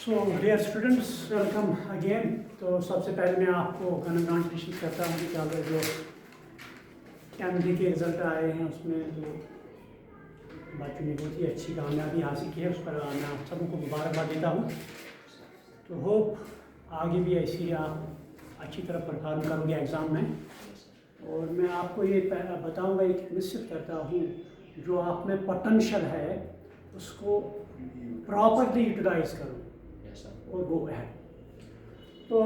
सो dear students, welcome again. तो सबसे पहले मैं आपको कॉन्ग्रेचुलेशन करता हूँ कि कल जो कैमरे के रिज़ल्ट आए हैं उसमें तो बच्चों ने बहुत ही अच्छी कामयाबी हासिल की है, उस पर मैं आप सबको मुबारकबाद देता हूँ। तो होप आगे भी ऐसी आप अच्छी तरह परफॉर्म करोगे एग्ज़ाम में। और मैं आपको ये बताऊँगा, एक निश्चित करता हूँ, जो आप में पोटेंशियल है उसको प्रॉपरली यूटिलाइज करो और गो अहेड। तो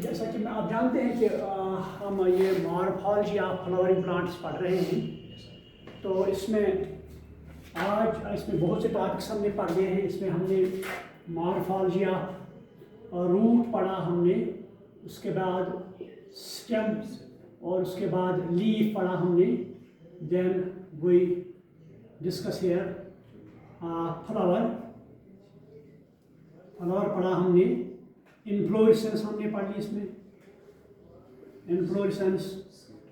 जैसा कि आप जानते हैं कि हम ये मॉर्फोलॉजी ऑफ फ्लावरिंग प्लांट्स पढ़ रहे हैं। तो इसमें बहुत से टॉपिक्स हमने पढ़ लिए हैं। इसमें हमने मॉर्फोलॉजी ऑफ रूट पढ़ा हमने, उसके बाद स्टेम और उसके बाद लीफ पढ़ा हमने। Then we discuss here flower पढ़ा हमने। इन्फ्लोरेसेंस हमने पढ़ ली, इसमें इन्फ्लोरेसेंस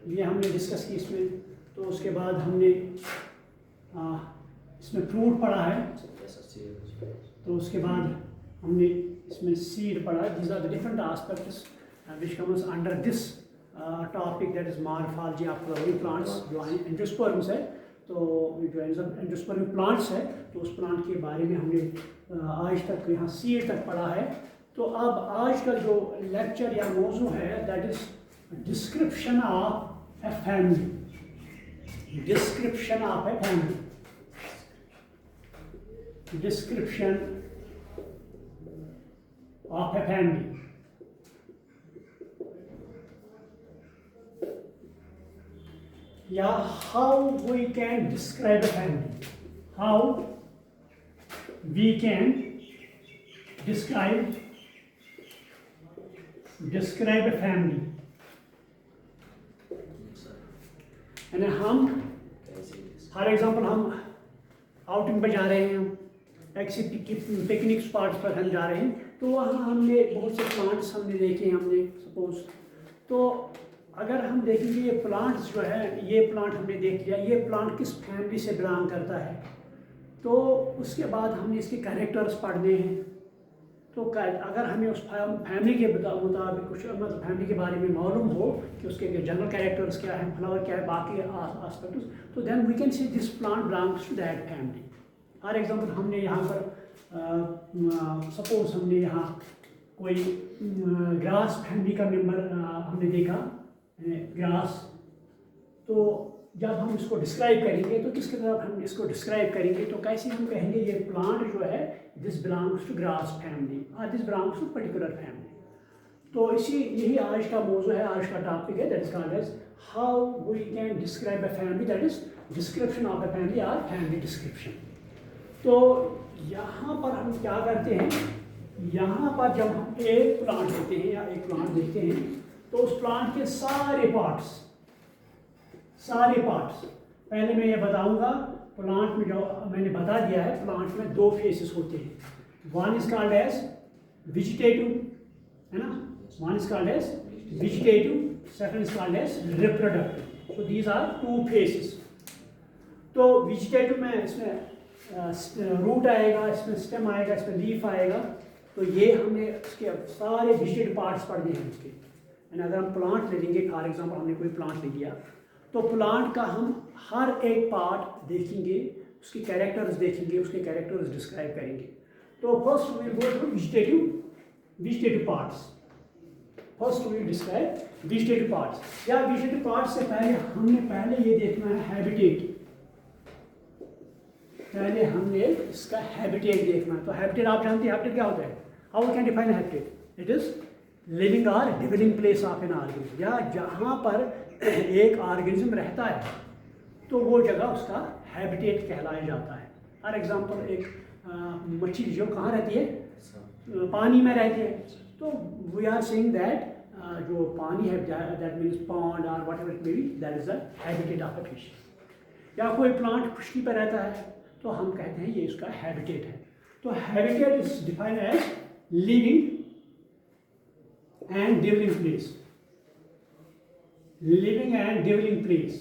ये हमने डिस्कस की इसमें। तो उसके बाद हमने इसमें फ्रूट पढ़ा है। तो उसके बाद हमने इसमें सीड पढ़ा। These are the different aspects which comes under this topic, that is morphology of flowering plants. जो एंजियोस्पर्म्स है, तो जो एंजियोस्पर्म प्लांट्स है, तो उस प्लांट के बारे में हमने आज तक यहाँ सीड तक पढ़ा है। तो अब आज का जो लेक्चर या मौजू है, that is description of a family. Description of a family, description of a family. Yeah, how we can describe a family? How we can describe a family? यानी हम फॉर एग्जांपल हम आउटिंग पर जा रहे हैं, हम किसी पिकनिक स्पॉट पर हम जा रहे हैं, तो वहाँ हमने बहुत से प्लांट्स हमने देखे, हमने सपोज। तो अगर हम देखेंगे ये प्लांट्स जो है, ये प्लांट हमने देख लिया, ये प्लांट किस फैमिली से बिलोंग करता है, तो उसके बाद हमने इसके कैरेक्टर्स पढ़ने हैं। तो अगर हमें उस फैमिली के मुताबिक कुछ मतलब फैमिली के बारे में मालूम हो कि उसके जनरल कैरेक्टर्स क्या है, फ्लावर क्या है, बाकी आस्पेक्ट्स, तो then we can see this plant belongs to that family. For example हमने यहाँ पर सपोज हमने यहाँ कोई ग्रास फैमिली का मेंबर हमने देखा, ग्रास। तो जब हम इसको डिस्क्राइब करेंगे तो किसके तरफ हम इसको डिस्क्राइब करेंगे, तो कैसे हम कहेंगे ये प्लांट जो है this belongs to grass family और this belongs to particular family. तो यही आज का मौजू है, आज का टॉपिक है, that is called as how we can describe a family, that is description of a family और फैमिली डिस्क्रिप्शन। तो यहाँ पर हम क्या करते हैं, यहाँ पर जब हम एक प्लांट लेते हैं या एक प्लांट देखते हैं, तो उस प्लांट के सारे पार्ट्स पहले मैं ये बताऊंगा। प्लांट में जो मैंने बता दिया है, प्लांट में दो फेसेस होते हैं। One is called as vegetative, है ना, one is called as vegetative, second is called as reproductive. So these are two phases. तो वेजिटेटिव में इसमें रूट आएगा, इसमें स्टेम आएगा, इसमें लीफ आएगा। तो ये हमने इसके सारे वेजिटेटिव पार्ट्स पढ़ने हैं उसके। एंड अगर हम प्लांट ले लेंगे, फॉर एग्जांपल हमने कोई प्लांट ले लिया, तो प्लांट का हम हर एक पार्ट देखेंगे, उसके कैरेक्टर्स देखेंगे, उसके कैरेक्टर्स डिस्क्राइब करेंगे। तो first we will go to vegetative parts. First we will describe vegetative parts. या वेजिटेटिव पार्ट्स से पहले ये देखना है हैबिटेट। पहले हमने इसका हैबिटेट देखना है। तो हैबिटेट आप जानते हैं, हैबिटेट क्या होता है? How we can define habitat? It is living और dwelling place of an organism, या जहाँ पर एक ऑर्गेनिज्म रहता है तो वो जगह उसका हैबिटेट कहलाया जाता है। फॉर एग्जांपल एक मछली जो कहाँ रहती है, पानी में रहती है। तो वी आर सेइंग दैट जो पानी है, दैट मीन्स पॉन्ड और whatever it may B, that is the habitat of a fish. या कोई प्लांट खुशकी पर रहता है, तो हम कहते हैं ये उसका हैबिटेट है। तो habitat is defined as living and developing place, living and developing place,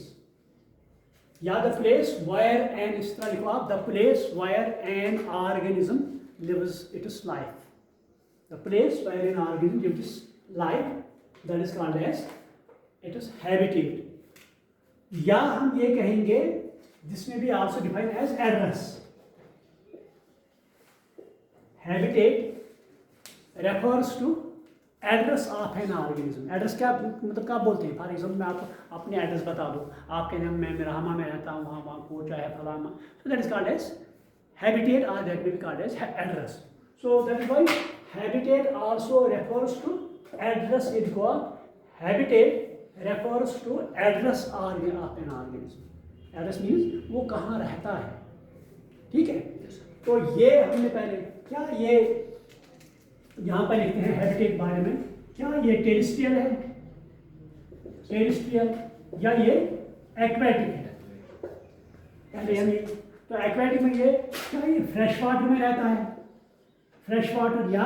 या the place where an, इस तरह लिखो आप, the place where an organism lives its life, the place where an organism gives life, that is called as it is habitat. या हम ये कहेंगे, this may be also defined as address. Habitat refers to address of an organism. Address क्या मतलब क्या बोलते हैं? For example मैं आपको अपने एड्रेस बता दूँ, आप कहते हैं मैं मेरामा में रहता हूँ, वहाँ कोचा है फलामा, so that is called as habitat, or that may be called as address. So that is why habitat also refers to address. It called habitat refers to address of an organism. Address means वो कहाँ रहता है, ठीक है। तो ये हमने पहले क्या ये यहाँ पर लिखते हैं हैबिटेट बारे में, क्या ये टेरेस्ट्रियल है, टेरेस्ट्रियल, या ये एक्वेटिक है? पहले हमें तो एक्वेटिक में ये क्या ये फ्रेश वाटर में रहता है, फ्रेश वाटर या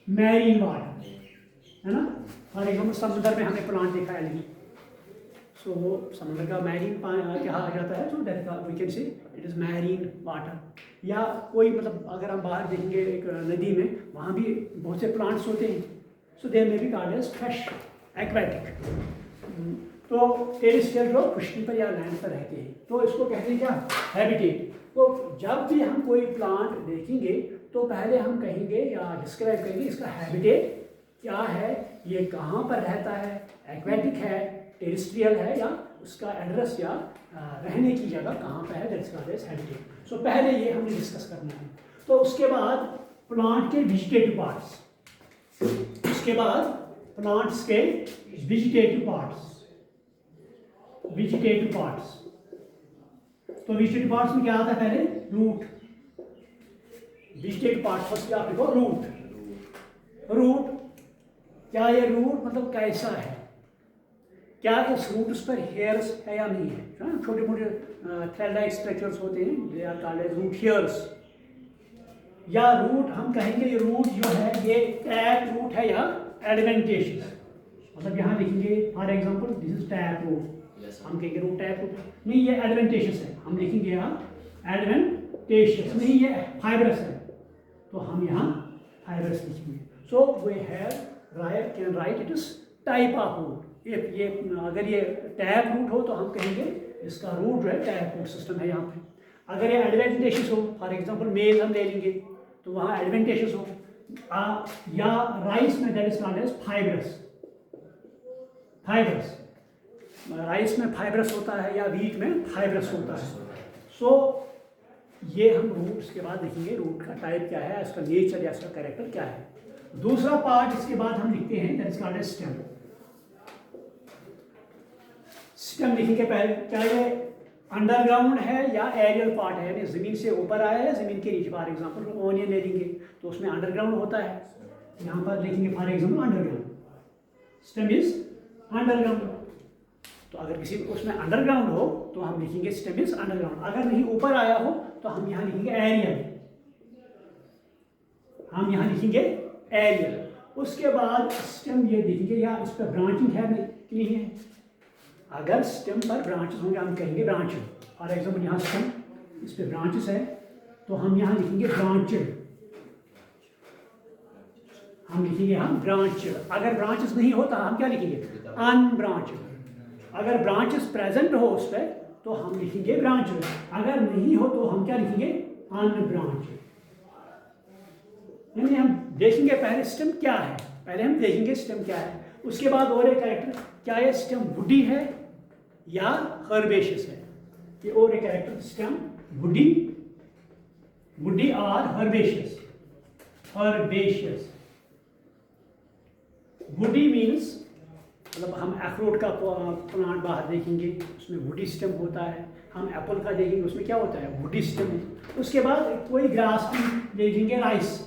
मैरीन वाटर, है ना। फॉर एग्जाम्पल समुद्र में हमने प्लांट देखा है, लेकिन सो वो समुद्र का मैरीन कहा जाता है, so that we can say it is marine water. या कोई मतलब अगर हम बाहर देखेंगे एक नदी में, वहाँ भी बहुत से प्लांट्स होते हैं, सो देयर में भी कॉल्ड एज फ्रेश एक्वेटिक। तो टेरेस्ट्रियल जो पृथ्वी पर या लैंड पर रहते हैं, तो इसको कहते हैं क्या, हैबिटेट। तो जब भी हम कोई प्लांट देखेंगे तो पहले हम कहेंगे या डिस्क्राइब करेंगे इसका हैबिटेट क्या है, ये कहाँ पर रहता है, एक्वेटिक है, टेरेस्ट्रियल है, या उसका एड्रेस या रहने की जगह कहाँ पर है, that is called as habitat. So पहले ये हमने डिस्कस करना है। तो उसके बाद प्लांट के वेजिटेटिव पार्ट्स, उसके बाद प्लांट्स के वेजिटेटिव पार्ट्स, वेजिटेटिव पार्ट्स। तो वेजिटेटिव पार्ट्स में क्या आता है? पहले रूट। वेजिटेटिव पार्ट फर्स्ट आप लिखो रूट। रूट क्या ये रूट मतलब कैसा है, क्या इस रूट पर हेयर्स है या नहीं है? छोटे मोटे थ्रेड लाइक स्ट्रक्चर्स होते हैं, they are called as root hairs. या रूट हम कहेंगे रूट जो है ये टैप रूट है या एडवेंटेशियस, मतलब यहाँ लिखेंगे for example this is tap root, हम कहेंगे रूट टैप रूट नहीं, ये एडवेंटेशियस है, हम लिखेंगे यहाँ एडवेंटेशियस, नहीं ये फाइब्रस है, तो हम यहाँ फाइब्रस लिखेंगे। So we have can write it is type of root. ये अगर ये टैप रूट हो तो हम कहेंगे इसका रूट जो है टैप रूट सिस्टम है यहाँ पे। अगर ये एडवेंटेशियस हो, फॉर एग्जांपल मेज हम ले लेंगे तो वहाँ एडवेंटेशियस हो, या राइस में that is called as fibrous. Fibrous rice में फाइब्रस होता है या व्हीट में फाइब्रस होता है। सो ये हम रूट्स के बाद देखेंगे रूट का टाइप क्या है, इसका नेचर या इसका कैरेक्टर क्या है। दूसरा पार्ट इसके बाद हम लिखते हैं that is called as stem. Stem लिखेंगे पहले, क्या ये अंडरग्राउंड है या एरियल पार्ट है, यानी जमीन से ऊपर आया है जमीन के नीचे। फॉर एग्जांपल ओनियन ले लेंगे तो उसमें अंडरग्राउंड होता है, यहाँ पर लिखेंगे for example underground, stem is underground. तो अगर किसी उसमें अंडरग्राउंड हो तो हम लिखेंगे स्टेम इज अंडरग्राउंड। अगर नहीं ऊपर आया हो तो हम यहाँ लिखेंगे एरियल, हम यहाँ लिखेंगे एरियल। उसके बाद स्टेम ये देखेंगे या इस पर ब्रांचिंग है नहीं है। अगर स्टेम पर ब्रांचेस होंगे हम कहेंगे ब्रांचेड। फॉर एग्जाम्पल यहाँ स्टेम, इस पर ब्रांचेस है तो हम यहाँ लिखेंगे ब्रांचेड, हम लिखेंगे यहाँ ब्रांचेड। अगर ब्रांचेस नहीं होता हम क्या लिखेंगे, अनब्रांचेड। अगर ब्रांचेस प्रेजेंट हो उस पर तो हम लिखेंगे ब्रांचेड, अगर नहीं हो तो हम क्या लिखेंगे, अनब्रांचेड। यानी हम देखेंगे पहले स्टेम क्या है, पहले हम देखेंगे स्टेम क्या है। उसके बाद और एक कैरेक्टर, क्या ये स्टेम वुडी है या हर्बेशियस है, ये और एक कैरेक्टर। स्टेम वुडी, वुडी और हर्बेशियस। हर्बेशियस वुडी मीन्स मतलब हम अखरोट का प्लांट बाहर देखेंगे उसमें वुडी स्टेम होता है, हम एप्पल का देखेंगे उसमें क्या होता है, वुडी स्टेम। उसके बाद कोई ग्रास देखेंगे, राइस,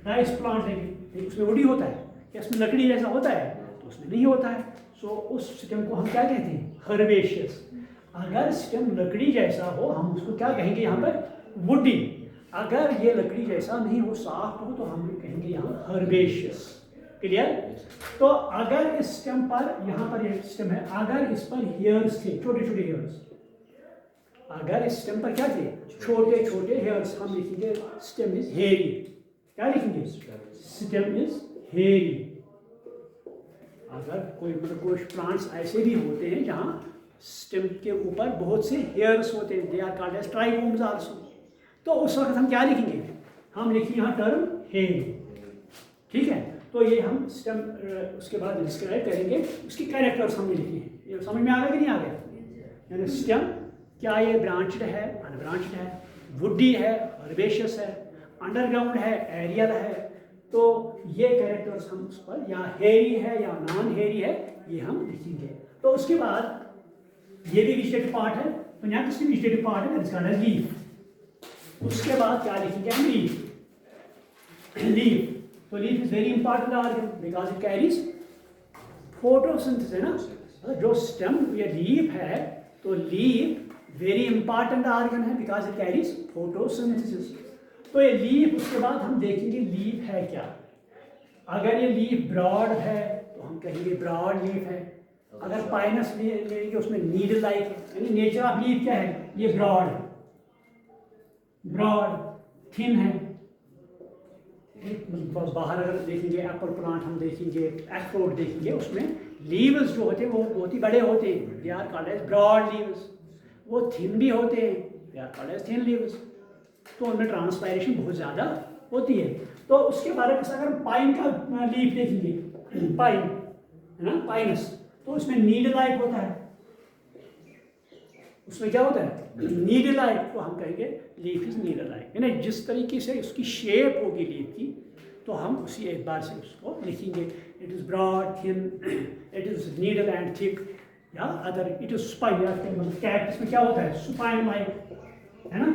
राइस प्लांट देखेंगे उसमें वुडी होता है, क्या उसमें लकड़ी जैसा होता है, तो उसमें नहीं होता है। सो उस स्टेम को हम क्या कहते हैं, हर्बेशियस। अगर स्टेम लकड़ी जैसा हो हम उसको क्या कहेंगे यहाँ पर, वुडी। अगर ये लकड़ी जैसा नहीं हो, सॉफ्ट हो, तो हम कहेंगे यहाँ हर्बेशियस। क्लियर? तो अगर इस स्टेम पर, यहाँ पर ये स्टेम है, अगर इस पर हेयर्स थे, छोटे छोटे हेयर्स, अगर इस स्टेम पर क्या थे, छोटे छोटे हेयर्स, हम लिखेंगे स्टेम इज हेयरी। क्या लिखेंगे? Stem is hairy. अगर कोई मतलब कुछ प्लांट्स ऐसे भी होते हैं जहाँ स्टेम के ऊपर बहुत से हेयर्स होते हैं, they are called as trichomes also. तो उस वक्त हम क्या लिखेंगे? हम लिखेंगे यहाँ टर्म हेयरी, ठीक है। तो ये हम स्टेम उसके बाद डिस्क्राइब करेंगे, उसकी कैरेक्टर्स हमने लिखे हैं। ये समझ में आ गया कि नहीं आ गया? यानी स्टेम क्या ये ब्रांच्ड है, अनब्रांच्ड है, वुडी है, हर्बेशियस है, अंडरग्राउंड है, एरियल है। तो ये कैरेक्टर्स हम उस पर या हेयरी है या नॉन हेयरी है ये हम लिखेंगे। तो उसके बाद ये भी वेजिटेटिव पार्ट है, तो यहाँ किसकी वेजिटेटिव पार्ट है? इसका लीफ। उसके बाद क्या लिखेंगे हम? लीफ। तो leaf is very important organ because it carries photosynthesis, है ना। जो स्टेम या लीफ है, तो लीफ वेरी इंपॉर्टेंट ऑर्गन है बिकॉज इट कैरीज फोटोसिंथेसिस। तो ये लीफ, उसके बाद हम देखेंगे लीफ है क्या। अगर ये लीफ ब्रॉड है तो हम कहेंगे ब्रॉड लीफ है। अगर पाइनस लेंगे उसमें नीडल लाइक है, यानी नेचर ऑफ लीफ क्या है? ये ब्रॉड है, ब्रॉड थिन है। बस बाहर अगर देखेंगे एप्पल प्लांट हम देखेंगे, एगफ्रूट देखेंगे, उसमें लीव्स जो होते हैं वो बहुत ही बड़े होते हैं, they are called as broad leaves. वो थिन भी होते हैं, they are called as thin leaves. तो उनमें ट्रांसपायरेशन बहुत ज़्यादा होती है। तो उसके बारे में अगर हम पाइन का लीफ देखेंगे, पाइन है ना, पाइनस, तो उसमें नीडल लाइक होता है। उसमें क्या होता है? Needle like. तो हम कहेंगे लीफ इज नीडल लाइक, यानी जिस तरीके से उसकी शेप होगी लीफ की, तो हम उसी एक बार से उसको लिखेंगे। It is broad, thin, it is needle and thick, या other it is spine. Cactus में क्या होता है? सुपाइन लाइक, है ना।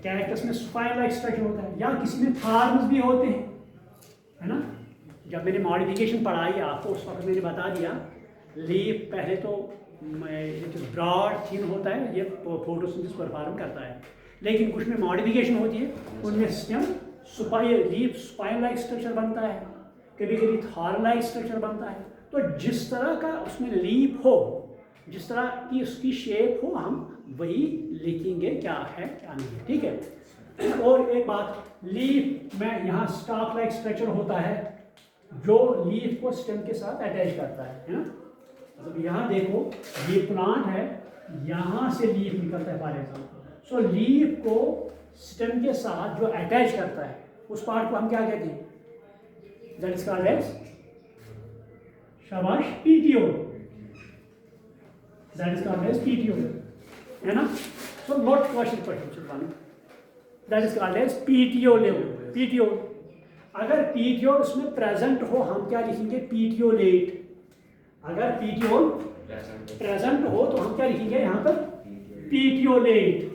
कैरेक्टर्स में स्पाइन लाइक स्ट्रक्चर होता है, या किसी में थॉर्न्स भी होते हैं, है ना। जब मैंने मॉडिफिकेशन पढ़ाई आपको उस वक्त मैंने बता दिया लीफ पहले तो इट इज ब्रॉड थिन होता है, ये फोटोसिंथेसिस परफॉर्म करता है। लेकिन कुछ में मॉडिफिकेशन होती है, उनमें stem leaf spine like structure बनता है, कभी कभी थॉर्न लाइक स्ट्रक्चर बनता है। तो जिस तरह का उसमें लीफ हो, जिस तरह की उसकी शेप हो, हम वही लिखेंगे क्या है क्या नहीं है, ठीक है। और एक बात, लीफ में यहाँ स्टॉक लाइक स्ट्रक्चर होता है जो लीफ को स्टेम के साथ अटैच करता है ना। मतलब यहाँ देखो ये प्लांट है, यहाँ से लीफ निकलता है फॉर एग्जाम्पल। सो लीफ को स्टेम के साथ जो अटैच करता है उस पार्ट को हम क्या कहते हैं? दैट इज कॉल्ड एज, शाबाश, petiole. That is called as petiole, है ना। So not question, that is called as petiole. Petiole, अगर पीटियोल उसमें प्रेजेंट हो हम क्या लिखेंगे? पीटियोलेट। अगर पीटियोल प्रेजेंट हो तो हम क्या लिखेंगे यहाँ पर? पीटियोलेट।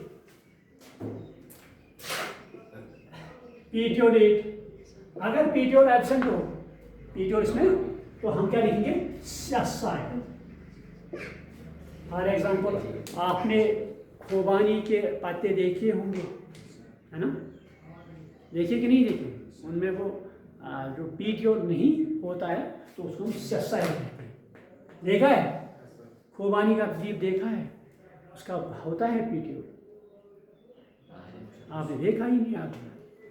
पीटियोलेट। अगर पीटियोल एब्सेंट हो, पीटियोल इसमें, तो हम क्या लिखेंगे? सेसाइड। फॉर एग्जाम्पल आपने खुबानी के पत्ते देखे होंगे, है ना, देखिए कि नहीं देखे? उनमें वो जो पीटियोल नहीं होता है तो उसको हम सेसाइड कहते हैं। देखा है? खुबानी का लीफ देखा है? उसका होता है पीटियोल, आपने देखा ही नहीं। आप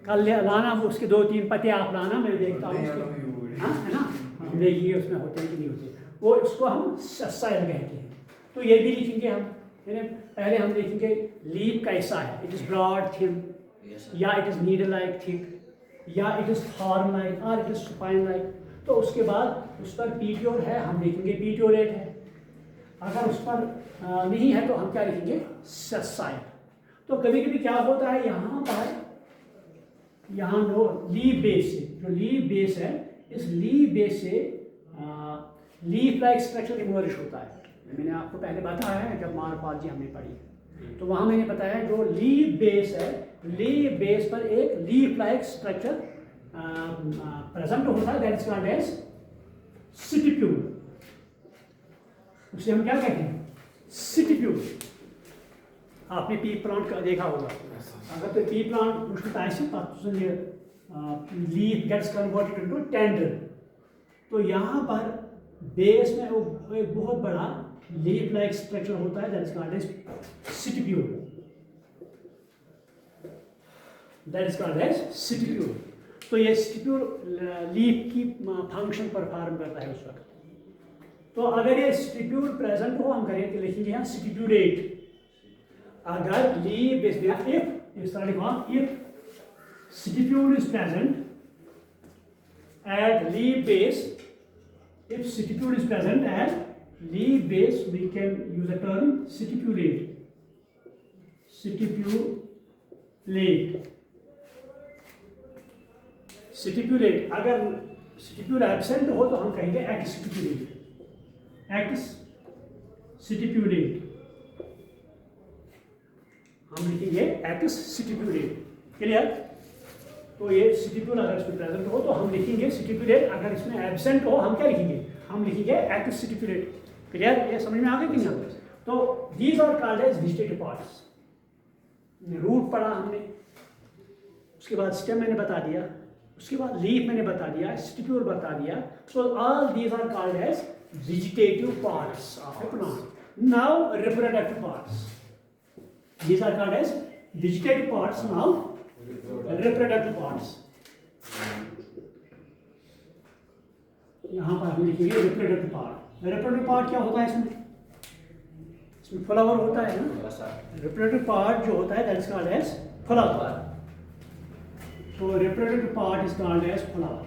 कल लाना वो उसके 2-3 पत्ते आप लाना, मैं देखता हूँ उसके, हाँ है ना, हम देखिए उसमें होते हैं कि नहीं होते। वो उसको हम सेसाइड कहते हैं। तो ये भी लिखेंगे हम, यानी पहले हम देखेंगे लीफ कैसा है, इट इज़ ब्रॉड थिन, या it is needle like thick, या इट इज़ थॉर्न लाइक, और इट इज़ स्पाइन लाइक। तो उसके बाद उस पर पीटियोल है, हम देखेंगे पीटियोलेट है। अगर उस पर नहीं है तो हम क्या लिखेंगे? सेसाइड। तो कभी कभी क्या होता है यहाँ पर, यहाँ जो लीफ बेस है, जो लीफ बेस है, इस लीफ बेस से लीफ लाइक स्ट्रक्चर इमर्ज होता है। मैंने आपको पहले बताया है जब मॉर्फोलॉजी हमने पढ़ी, तो वहाँ मैंने बताया जो लीफ बेस है, लीफ बेस पर एक लीफ लाइक स्ट्रक्चर प्रेजेंट होता है, that is called as stipule. उसे हम क्या कहते हैं? स्टिप्यूल। आपने पी प्लांट का देखा होगा, अगर तो पी प्लांट मुश्किल leaf gets converted into tender, तो यहाँ पर बेस में वो एक बहुत बड़ा लीफ लाइक स्ट्रक्चर होता है, that is called as stipule. That is called as stipule. तो ये स्टिप्यूल लीफ की फंक्शन परफॉर्म करता है उस वक्त। तो अगर ये स्टिप्यूल प्रेजेंट हो, हम करें तो लिखेंगे यहाँ स्टिप्यूलेट। अगर leaf is if stipule is present at leaf base, if stipule is present at leaf base, we can use the term stipulate. Stipulate. अगर stipule absent हो तो हम कहेंगे ex stipulate. हम लिखेंगे ex stipulate. क्लियर? तो ये स्टिप्यूल अगर इसमें प्रेजेंट हो तो हम लिखेंगे स्टिप्यूलेट, अगर इसमें एब्सेंट हो हम क्या लिखेंगे, हम लिखेंगे एक्ट स्टिप्यूलेट। क्लियर? ये समझ में आ गया कि नहीं? तो these are called as vegetative parts. Root पढ़ा हमने, उसके बाद स्टेम मैंने बता दिया, उसके बाद लीफ मैंने बता दिया, स्टिप्यूल बता दिया। So all these are called as vegetative parts of a plant. Now reproductive parts, these are called as vegetative parts. Now reproductive parts, यहां पर हम लिखेंगे रिप्रोडक्टिव पार्ट। रिप्रोडक्टिव पार्ट क्या होता है इसमें फ्लावर होता है ना। रिप्रोडक्टिव पार्ट जो होता है that is called as flower. तो reproductive part is called as flower.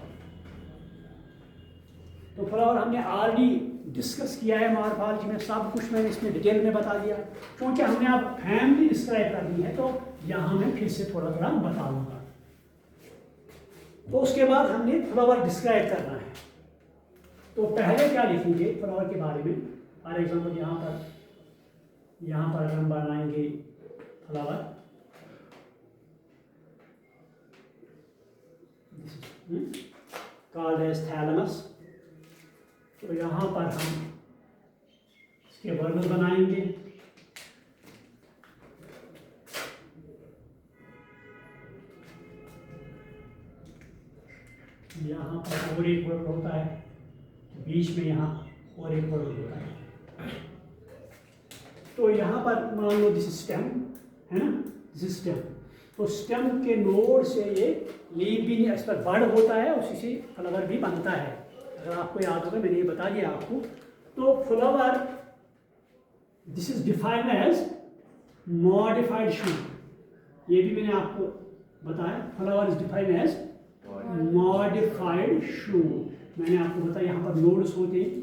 तो फ्लावर हमने ऑलरेडी डिस्कस किया है मॉर्फोलॉजी में, सब कुछ मैंने इसमें डिटेल में बता दिया। क्योंकि हमने अब फैमिली डिस्क्राइब करनी है तो यहाँ मैं फिर से थोड़ा थोड़ा बताऊंगा। तो उसके बाद हमने फ्लावर डिस्क्राइब करना है। तो पहले क्या लिखेंगे फ्लावर के बारे में। फॉर एग्जाम्पल यहाँ पर हम बनाएंगे फ्लावर, कॉल्ड एज थैलेमस। तो यहाँ पर हम इसके वर्गल बनाएंगे। यहाँ पर और एक वर्ग होता है, बीच में यहाँ और एक वर्ग होता है। तो यहाँ पर मान लो दिस स्टेम है ना, दिस स्टेम। तो स्टेम के नोड से ये लीफ भी इस पर बड़ होता है, उसी से फ्लावर भी बनता है। अगर आपको याद होगा मैंने ये बता दिया आपको। तो flower this is defined as modified shoot. ये भी मैंने आपको बताया, flower is defined as modified shoot. मैंने आपको बताया यहाँ पर नोड्स होते हैं।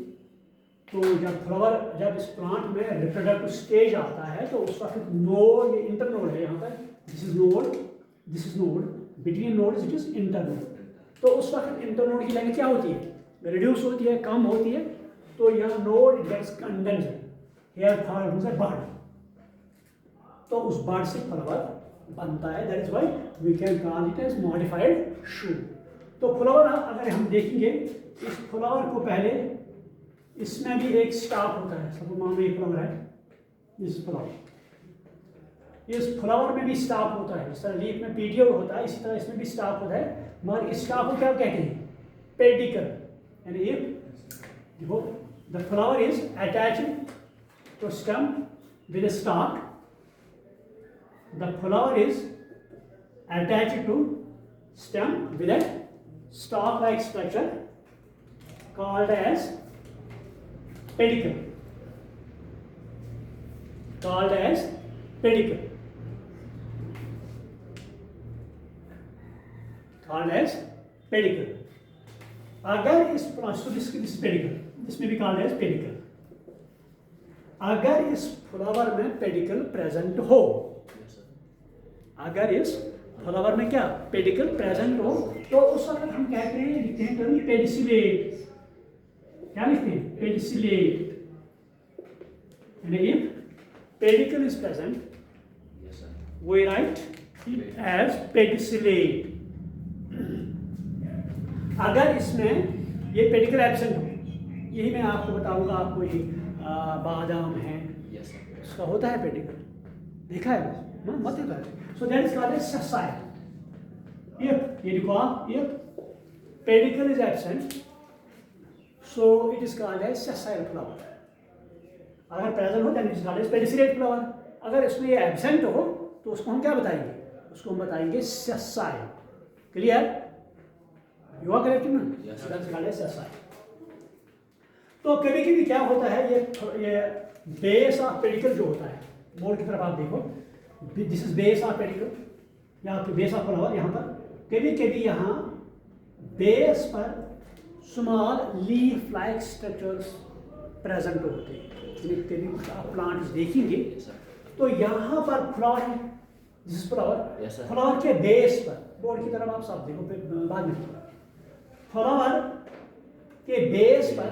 तो जब इस प्लांट में रिप्रोडक्टिव स्टेज आता है तो उस वक्त नोड, ये इंटरनोड है यहाँ पर, this is node, between nodes it is internode. तो उस वक्त इंटरनोड की लेंथ क्या होती है, रिड्यूस होती है, कम होती है। तो यहाँ node gets condensed, here forms a bud. तो उस बड से फ्लावर बनता है, that is why we can call it as modified shoot. तो फ्लावर अगर हम देखेंगे, इस फ्लावर को पहले इसमें भी एक स्टॉक होता है। सब मान लो ये फ्लावर है, इस फ्लावर में भी स्टॉक होता है। जिस तरह लीफ में पीटियोल होता है, इसी तरह इसमें भी स्टॉक होता है। मगर इस स्टॉक को क्या कहते हैं, पेडिकल। यानी ये देखो, the flower is attached to stem with stalk. The flower is attached to stem with a stalk-like structure called as pedicle. Called as pedicle. Called as pedicle. अगर इस पेडिकल, इसमें भी कॉल्ड एज पेडिकल। अगर इस flower में pedicle present हो, अगर इस फ्लावर में क्या पेडिकल प्रेजेंट हो, तो उस वक्त हम कहते हैं, लिखते हैं टर्म पेडिसिलेट। क्या लिखते हैं, पेडिसिलेट। यानी if pedicel is present we write it as pedicellate. अगर इसमें ये पेडिकल एब्सेंट हो, यही मैं आपको बताऊंगा। आपको ये बादाम है, उसका होता है पेडिकल, देखा है मत देखा है। So that is called as sessile. If pedicle is absent, so it is called as sessile flower. अगर प्रेजेंट हो then it is called as pedicellate flower. अगर इसमें ये एब्सेंट हो तो उसको हम क्या बताएंगे, उसको हम बताएंगे sessile. Clear? You are correct ना? Yes, sir. That is called as sessile. तो कभी कभी क्या होता है, ये बेस ऑफ पेडिकल जो होता है, मोड़ की तरफ आप देखो, this is base of pedicle या बेस ऑफ फ्लावर। यहाँ पर कभी कभी यहाँ बेस पर small leaf like structures present होते हैं। कभी कुछ आप प्लांट्स देखेंगे Yes, sir. तो यहाँ पर फ्लावर है, this flower, Yes, sir. Flower के बेस पर, बोर्ड की तरफ आप सब देखो, फिर बाद में फ्लावर के बेस पर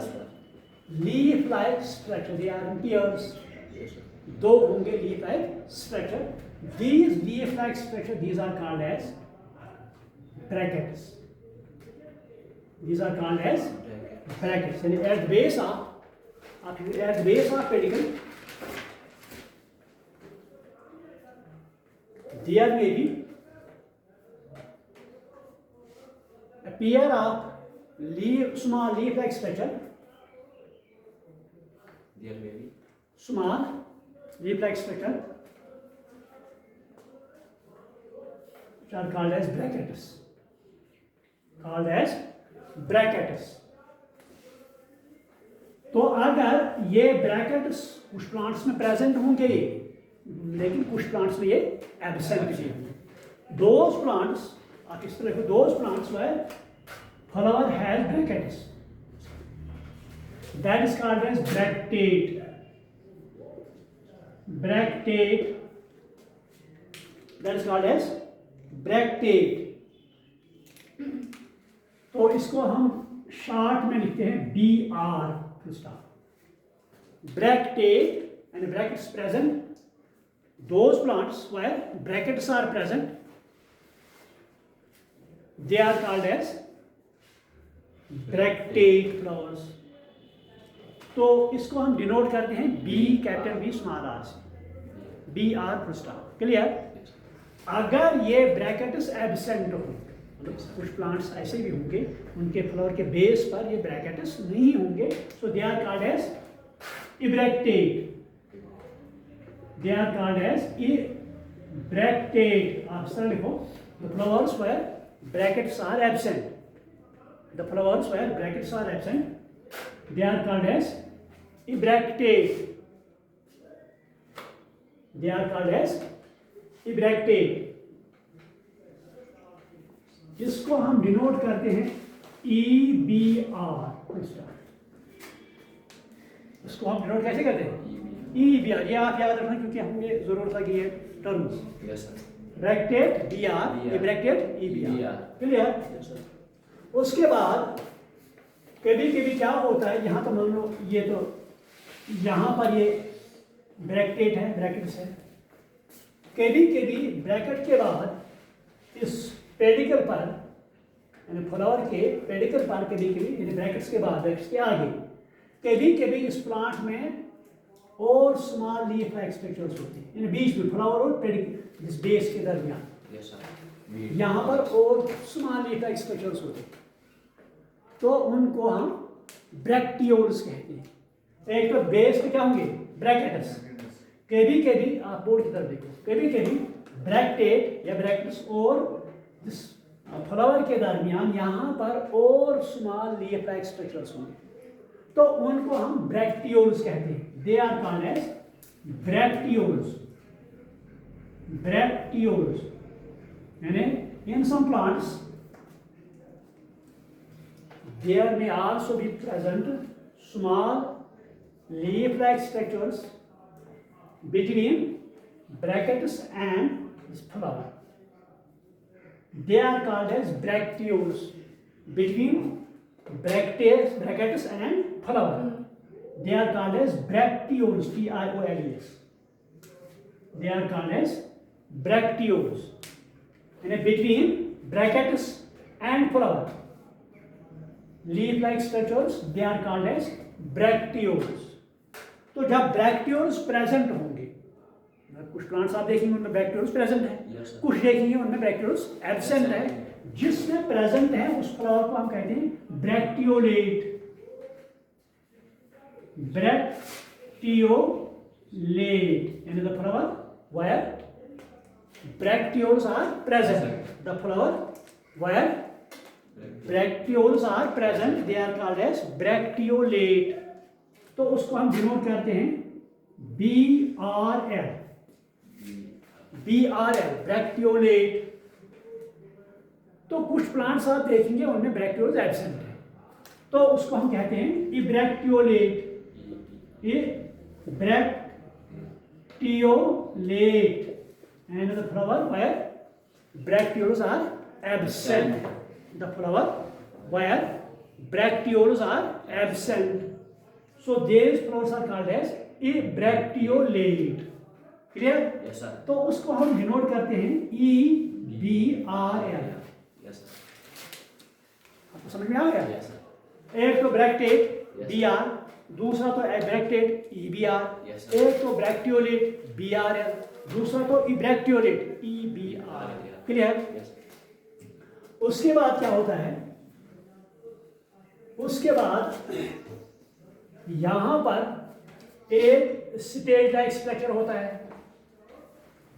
leaf like structure, they are in pairs, Yes, sir. दो होंगे leaf like structure. These leaf like structure, these are called as brackets, these are called as brackets. यानी at base of pedicel there may be a pair of small leaf-like structure, There may be. small leaf-like structure, which are called as bracteates. Called as bracteates. तो अगर ये brackets कुछ plants में present होंगे, लेकिन कुछ plants में ये एब्सेंट भी होंगे। दोज प्लांट्स, आप इस तरह के those plants where flower has brackets, that is called as bracteate. Bracteate, that is called as bracteate. तो इसको हम शॉर्ट में लिखते हैं BR full stop। Bracteate, and brackets present, those plants where brackets are present, they are called as bracteate flowers। तो इसको हम denote करते हैं B capital B small r से, BR full stop। क्लियर? अगर ये ब्रैकेट्स एब्सेंट हो, कुछ प्लांट्स ऐसे भी होंगे उनके फ्लावर के बेस पर ये ब्रैकेट्स नहीं होंगे, so they are called as ebracteate. They are called as ebracteate. आप सर लिखो, the flowers where brackets are absent, the flowers where brackets are absent, they are called as ebracteate. They are called as ebracteate. इसको हम denote करते हैं EBR। इसको हम denote कैसे करते हैं? EBR। ये आप याद रखना क्योंकि हमें जरूरत लगी है terms. Yes, sir. Bracket BR, bracket EBR। Clear? Yes, sir. उसके बाद कभी कभी क्या होता है, यहाँ तो मान लो ये तो यहाँ पर ये ब्रैकेट है, ब्रैकेट्स है। कभी कभी ब्रैकेट के बाद इस पेडिकल पर, यानी फ्लावर के पेडिकल पर कभी कभी, यानी ब्रैकेट्स के बाद, ब्रैकेट्स के आगे कभी कभी इस प्लांट में और स्मॉल लीफ लाइक स्ट्रक्चर्स होते हैं, यानी बीच में फ्लावर और पेडिकल इस बेस के दरमियान Yes, sir. यहाँ पर और स्मॉल लीफ लाइक स्ट्रक्चर्स होते हैं, तो उनको हम ब्रैक्टियोल्स कहते हैं। एक तो बेस पे क्या होंगे? ब्रैकेट्स। कभी कभी आप बोर्ड की तरफ देखो, कभी कभी ब्रैक्टेट या ब्रैकेट्स और इस फ्लावर के दरमियान यहाँ पर और स्मॉल लीफ लाइक स्ट्रक्चर्स होंगे, तो उनको हम ब्रैक्टियोल्स कहते हैं। They are called as bracteoles. Bracteoles यानी in some plants there may also be present small leaf like structures between brackets and this flower. They are called as bracteoles between brackets and flower. They are called as bracteoles, TIOLES. They are called as bracteoles. And between brackets and flower, leaf-like structures, they are called as bracteoles. तो जब bracteoles present होंगे, कुछ plants आप देखेंगे उनमें bracteoles present है, Yes, sir. कुछ देखेंगे उनमें ब्रैक्टियोल्स एब्सेंट है। जिसमें प्रेजेंट है उस फ्लावर को हम कहते हैं ब्रैक्टियोलेट। ब्रैक्टियोलेट यानी the flower where bracteoles are present, the flower where bracteoles are present, they are called as bracteolate. तो उसको हम डिनोट करते हैं BRL, ब्रैक्टियोलेट। तो कुछ प्लांट्स आप देखेंगे उनमें ब्रैक्टियोल्स एब्सेंट है, तो उसको हम कहते हैं ebracteolate, bracteolate. And the flower where bracteoles are absent, the flower where bracteoles are absent, so these flowers are called as abracteolate. Clear? Yes sir. तो उसको हम डिनोट करते हैं EBRL। Yes sir. आपको समझ में आ गया? Yes sir. एक तो ब्रैक्टेट Yes. BR, दूसरा तो एब्रैक्टेट EBR, Yes, sir. एक तो ब्रैक्टियोलेट BRL, दूसरा तो इब्रैक्टियोलेट EBR। क्लियर? Yes. उसके बाद क्या होता है, उसके बाद यहां पर एक स्टेज लाइक स्ट्रक्चर होता है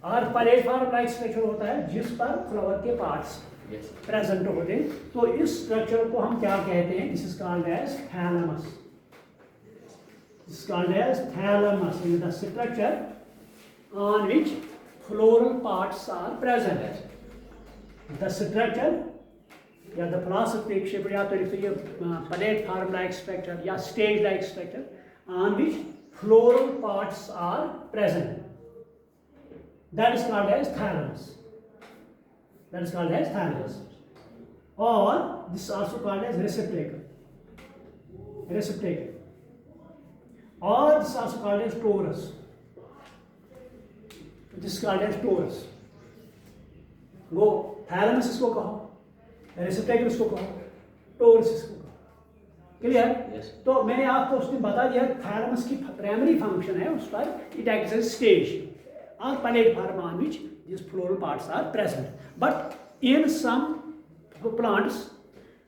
और प्लेटफॉर्म लाइक स्ट्रक्चर होता है जिस पर फ्लावर के पार्ट्स Yes sir. प्रेजेंट होते हैं। तो इस स्ट्रक्चर को हम क्या कहते हैं? This is called as thalamus. This is called as thalamus, in the structure on which floral parts are present. The structure या the philosophic shape या तो लिखिए प्लेटफॉर्म लाइक स्ट्रक्चर या stage like structure on which floral parts are present, that is called as thalamus, that is called as thalamus, or this is also called as receptacle, or this is also called as torus, this is called as torus। वो thalamus इसको कहो, रेसिप्टेकल इसको कहो, torus इसको कहो। Clear? Yes. तो मैंने आपको उसने बता दिया थैलेमस की प्राइमरी फंक्शन है उस पर इट एक्ट्स एज स्टेज और platform on which this floral parts are present, but in some plants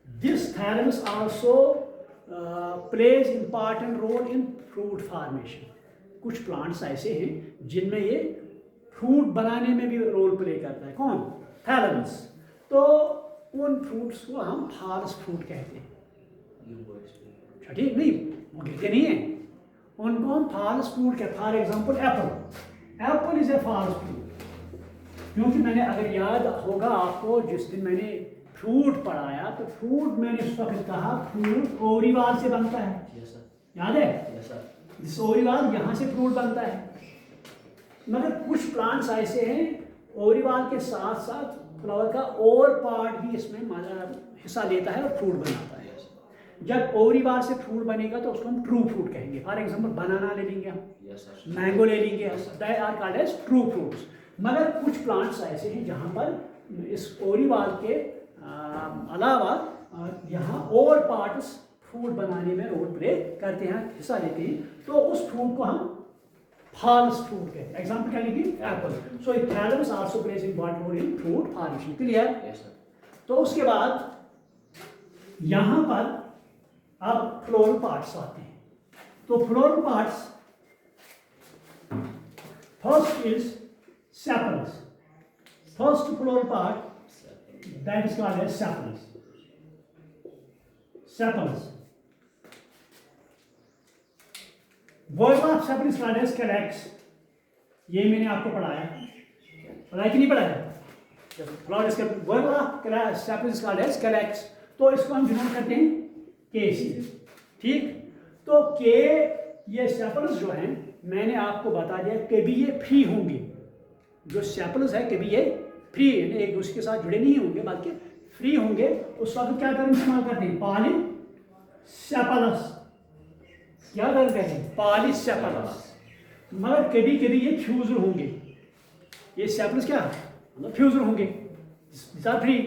this thalamus also plays important role in fruit formation. कुछ प्लांट्स ऐसे हैं जिनमें ये फ्रूट बनाने में भी रोल प्ले करता है। कौन? थैलेमस। तो उन फ्रूट्स को हम फालस फ्रूट कहते हैं। ठीक नहीं, वो गिरते नहीं है, उनको हम फालस फ्रूट कहते हैं। For example Apple, Apple is a false fruit, क्योंकि मैंने अगर याद होगा आपको जिस दिन मैंने फ्रूट पढ़ाया तो फ्रूट मैंने उस वक्त कहा फ्रूट ओरिवाल से बनता है। Yes sir. याद है? Yes sir. इस ओरिवाल यहाँ से फ्रूट बनता है, मगर कुछ प्लांट्स ऐसे हैं ओरिवाल के साथ साथ फ्लावर का और पार्ट भी इसमें हिस्सा लेता है और फ्रूट बनाता है। Yes. जब ओरिवाल से फ्रूट बनेगा तो उसको हम ट्रू फ्रूट कहेंगे। फॉर एग्जांपल बनाना ले लेंगे हम, Yes sir. मैंगो ले लेंगे, they are called as true fruits. मगर कुछ प्लांट्स ऐसे हैं जहाँ पर इस ओरिवाल के अलावा यहाँ और पार्ट्स फ्रूट बनाने में रोल प्ले करते हैं, हिस्सा लेते हैं, तो उस फ्रूट को हम false fruit कहते हैं। एग्जांपल क्या लिखिए? Apple. So thalamus also plays important role in fruit formation. Clear? Yes sir. तो उसके बाद यहां पर अब फ्लोरल पार्ट्स आते हैं। तो floral parts first is sepals. First floral part that is called as sepals. Sepals verb of sepals called as calyx. ये मैंने आपको पढ़ाया कि नहीं पढ़ाया? फ्लावर इसका verb of sepals called as calyx. तो इसको हम डिनोट करते हैं के से। ठीक, तो के ये सेपल्स जो हैं मैंने आपको बता दिया कभी ये फ्री होंगे। जो सेपल्स है कभी ये फ्री यानी एक दूसरे के साथ जुड़े नहीं होंगे बल्कि फ्री होंगे। उस वक्त क्या टर्म इस्तेमाल करते हैं? पॉलीसेपलस। क्या टर्म कहते हैं? पॉलीसेपलस। मगर कभी कभी ये फ्यूजल होंगे। ये सेपल्स क्या मतलब फ्यूजल होंगे, फ्री,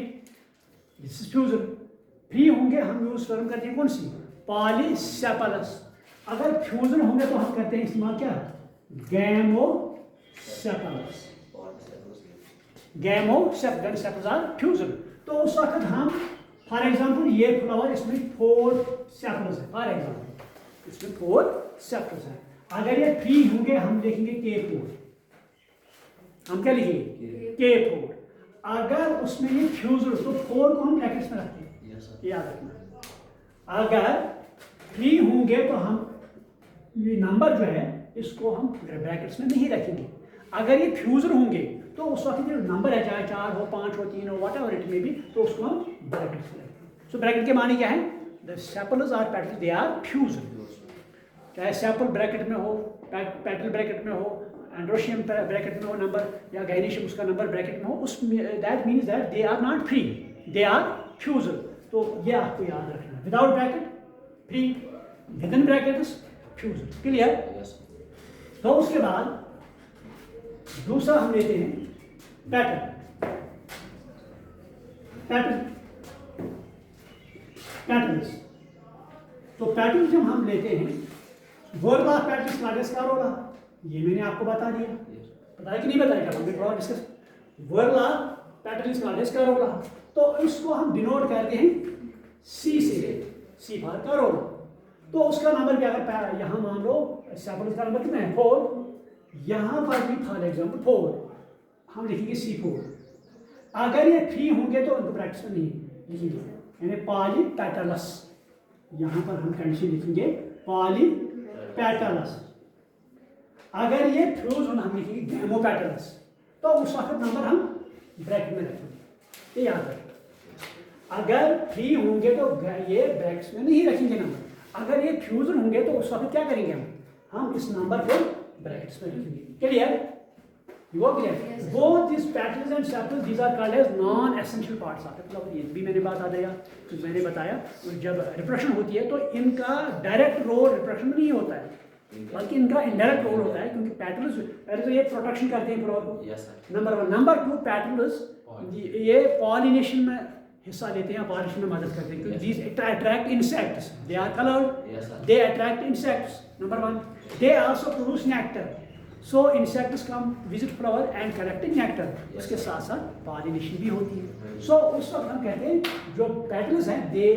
दिस इज फ्यूजल। फ्री होंगे हम यूज टर्म करते हैं कौन सी? पॉलीसेपलस। अगर फ्यूजन होंगे तो हम करते हैं इस्तेमाल क्या? गैमोसेपलस। Gamosepalous are fusion. तो उस वक्त हम फॉर एग्जांपल ये फ्लावर इसमें 4 सेपल्स है। फॉर एग्जांपल इसमें 4 सेपल्स है। अगर ये फ्री होंगे हम लिखेंगे K4। हम क्या लिखेंगे? K4। अगर उसमें ये फ्यूजन तो 4 को हम ब्रैकेट्स में रखते हैं। Yes, sir. ये याद रखना। अगर फ्री होंगे तो हम ये नंबर जो है इसको हम ब्रैकेट्स में नहीं रखेंगे। अगर ये फ्यूजर होंगे तो उस वक्त जो नंबर है, चाहे 4 हो, 5 हो, 3 हो, व्हाटएवर इट मे बी, तो उसको हम ब्रैकेट्स में रखेंगे। सो ब्रैकेट के माने क्या है? The sepals are petals, they are fuser. चाहे सेपल ब्रैकेट में हो, पेटल ब्रैकेट में हो, एंड्रोशियम ब्रैकेट में हो नंबर, या गाइनेशियम उसका नंबर ब्रैकेट में हो, उस that means that they are not free, they are fuser. तो ये आपको याद रखना, without bracket free, within brackets fuser. Clear? Yes, sir. तो उसके बाद दूसरा हम लेते हैं पैटर्न। पैटर्न्स। तो पैटर्न जब हम लेते हैं, वर्ब ऑफ पैटर्न्स का डिस्कस होगा, ये मैंने आपको बता दिया। Yes. पता है कि नहीं बताया? हमने थोड़ा डिस्कस। वर्ब ऑफ पैटर्न्स का डिस्कस होगा, तो इसको हम डिनोट करते हैं सी से, सी फॉर करोड़। तो उसका नंबर क्या है? यहाँ मान लो सैपल का नंबर कितना है? 4। यहाँ पर भी फॉर एग्जाम्पल 4, हम लिखेंगे C4। अगर ये 3 होंगे तो उनको प्रैक्टिस में नहीं लिखेंगे, यानी पॉलीपेटलस। यहाँ पर हम कंडीशन लिखेंगे पॉलीपेटलस। अगर ये फ्यूज होना, हम लिखेंगे गैमोपेटलस। तो उस वक्त नंबर हम ब्रैकेट में रखेंगे, ये याद रखें। अगर 3 होंगे तो ये ब्रैकेट्स में नहीं रखेंगे नंबर। अगर ये फ्यूजन होंगे तो उस वक्त क्या करेंगे हम इस नंबर को ब्रैकेट्स में लिखेंगे। Clear? You are clear? Both this patterns and sepals, these are called as non essential parts of it. मतलब ये भी मैंने बात आ जाएगा, तो मैंने बताया जब रिप्रेशन होती है तो इनका डायरेक्ट रोल रिप्रेशन में नहीं होता है, बल्कि इनका इनडायरेक्ट रोल होता है, क्योंकि पैटर्न्स पहले तो ये प्रोटेक्शन करते हैं फ्लोर को। Yes, sir. Number 1। Number 2, patterns ये पॉलिनेशन में हिस्सा लेते हैं, पॉलिनेशन में मदद करते हैं, क्योंकि these attract insects, they are coloured, Yes, sir. they attract insects, number 1. They also produce nectar, so insects come visit flower and collect nectar. Yes. उसके साथ साथ पॉलिनेशन भी होती है। so उस वक्त हम कहते हैं जो पेटल्स हैं they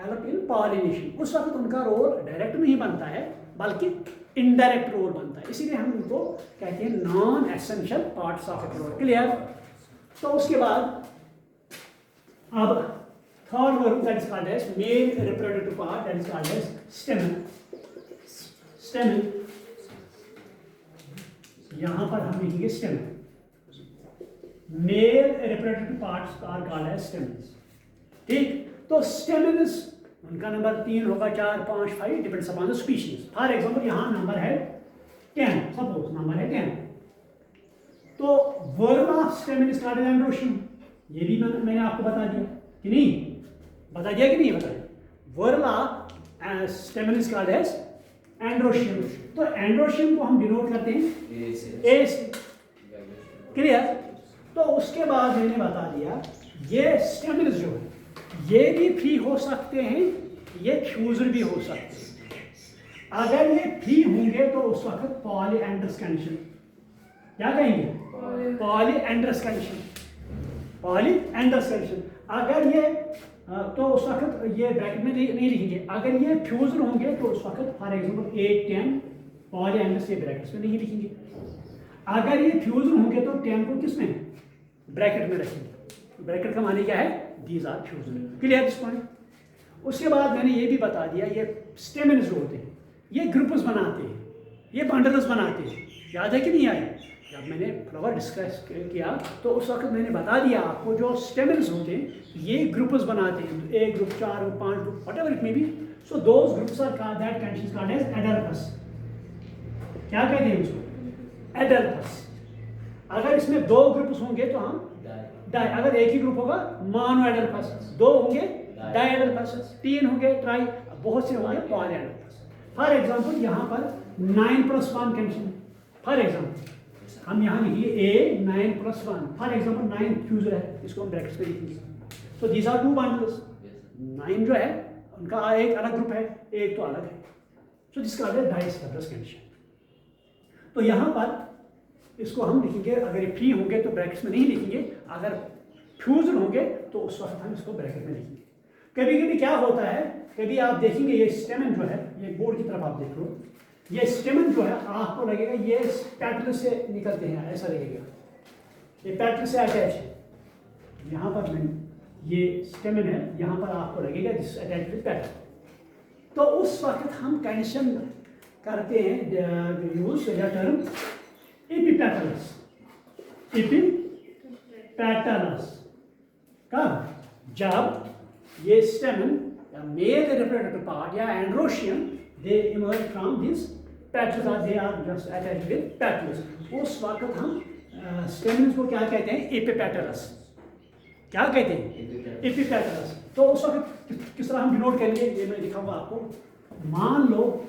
help in pollination। उस वक्त उनका रोल डायरेक्ट नहीं बनता है, बल्कि इनडायरेक्ट रोल बनता है, इसीलिए हम उनको कहते हैं non essential parts of a role. Clear? तो उसके बाद अब third verb that is called as male reproductive part, that is called as stamen. Stamen, यहां पर हम लिखेंगे stamen. Male reproductive parts are called as stamens. ठीक? तो स्टेमन्स उनका नंबर 3 होगा, 4, 5, 5, depends upon the species. For example यहां number है 10, सपोज नंबर है 10। तो verb of stamen is called as androecium. ये भी मैंने आपको बता दिया कि नहीं? बता दिया कि नहीं बताया? Verb of stamen is called as androecium. तो एंड्रोशियम को हम डिनोट करते हैं ए से। क्लियर? तो उसके बाद मैंने बता दिया ये स्टेमन्स जो है ये भी फ्री हो सकते हैं, ये फ्यूजर भी हो सकते हैं। अगर ये फ्री होंगे तो उस वक्त पॉलीएंड्रस कंडीशन, क्या कहेंगे? Polyandrous condition, polyandrous condition. अगर ये तो उस वक्त ये ब्रैकेट में नहीं लिखेंगे। अगर ये फ्यूजन होंगे तो उस वक्त फॉर एग्जांपल 8, 10 पॉलीएंड्रस, ये ब्रैकेट्स में नहीं लिखेंगे। अगर ये फ्यूजन होंगे तो 10 को किस में? ब्रैकेट में रखेंगे। ब्रैकेट का माने क्या है? These are fusion. Clear this point? उसके बाद मैंने ये भी बता दिया ये स्टेमन्स जो होते हैं ये ग्रुप्स बनाते हैं, ये बंडल्स बनाते हैं। याद है कि नहीं आई? जब मैंने फ्लावर डिस्कस किया तो उस वक्त मैंने बता दिया आपको जो स्टेमन्स होते हैं ये ग्रुप्स बनाते हैं, एक group, 4 group, 5 group, whatever it may be. So those groups are called, that condition called as adelphous. क्या कहते हैं उसको? एडल्पस। अगर इसमें 2 ग्रुप्स होंगे तो हम डाई, अगर एक ही ग्रुप होगा मोनो एडल्पस, 2 होंगे डाई एडल्पस, 3 होंगे ट्राई, बहुत से होंगे पॉली एडल्पस। फॉर एग्जांपल यहाँ पर 9+1 कंडीशन, फॉर एग्जांपल हम यहाँ लिखिए A 9+1, फॉर एग्जांपल 9 फ्यूजर है, इसको हम ब्रैकेट्स में लिखेंगे। सो दीज आर 2 बंडल्स। 9 जो है उनका एक अलग ग्रुप है, एक तो अलग है। सो दिस कॉल्ड एज डाइस्टेबलस कंडीशन। तो यहाँ पर इसको हम लिखेंगे, अगर ये फ्री होंगे तो ब्रैकेट्स में नहीं लिखेंगे, अगर फ्यूजन होंगे तो उस वक्त हम इसको ब्रैकेट में लिखेंगे। कभी कभी क्या होता है, कभी आप देखेंगे ये स्टेमन जो है, ये बोर्ड की तरफ आप देख लो, ये स्टेमन जो है आपको लगेगा ये पैटर्न से निकलते हैं, ऐसा लगेगा ये पैटर्न से अटैच है। यहाँ पर मैं ये स्टेमन है, यहाँ पर आपको लगेगा दिस अटैच्ड विद पेटल। तो उस वक्त हम कंडीशन करते हैं यूज या टर्म एपिपेटलस। एपिपेटलस कब? जब ये स्टेमन या मेल रिप्रोडक्टिव पार्ट या androecium they emerge from this petals और they are just attached with petals, उस वक्त हम स्टेमन को क्या कहते हैं? एपिपेटलस। क्या कहते हैं? एपिपेटलस। तो उस वक्त किस तरह हम डिनोट करेंगे ये मैं दिखाऊंगा आपको। मान लो